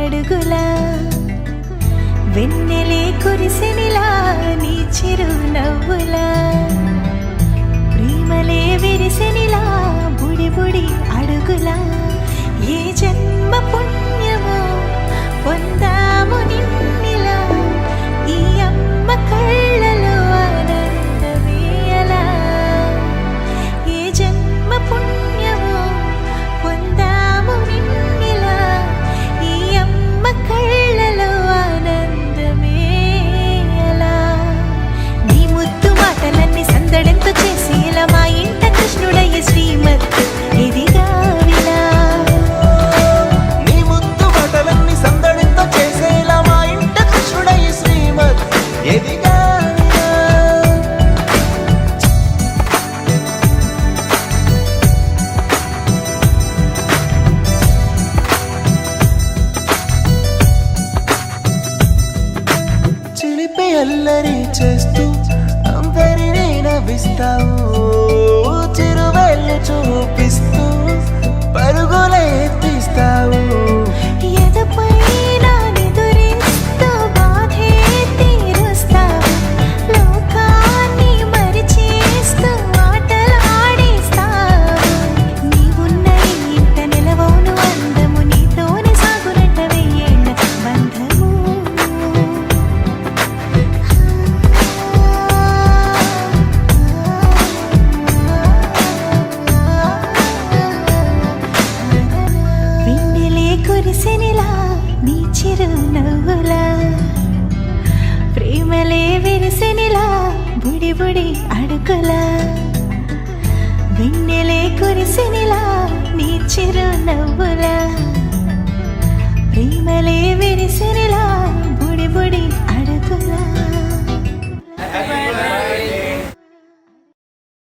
అడుగులా వెన్నెలే కురిసెనిలా నీ చిరు నవ్వులా ప్రేమలే విరిసెనిలా బుడి బుడి అడుగులా ఏ జన్మ పుణ్యమో పొందాము నిన్నిలా ఈ అమ్మ కళ్ళలో ఆనందమే అలా ఏ జన్మ పుణ్యమో పొందాము నిన్నిలా ఈ అమ్మ కళ్ళలో ఆనందమే అలా నీ ముద్దు మాటలన్నీ సందడెంతో చేసి ఇలా మా ఇంట కృష్ణుడయ్య శ్రీమత్ ఇదిగా విలా నీ ముద్దు మాటలన్నీ సందడితో చేసేలా మా ఇంట కృష్ణుడయ్య శ్రీమత్ ఎదిగా చిలిపి అల్లరి చేస్తూ అందరినీ నవ్విస్తావు చిరువెళ్ళు చూపిస్తూ పరుగులే ఎత్తిస్తావు ఎదపై నా నిదురిస్తూ బాధే తీరుస్తావు లోకాన్ని మరిచేస్తూ ఆటలు ఆడిస్తావు నీవున్న ఈ ఇంట నిలవోను అందము నీతోనే సాగునట్ట వెయ్యేళ్ళ బంధము వెన్నెలే కురిసెనిలా నీ చిరు నవ్వులా ప్రేమలే విరిసెనిలా బుడి బుడి అడుగులా వెన్నెలే కురిసెనిలా నీ చిరు నవ్వులా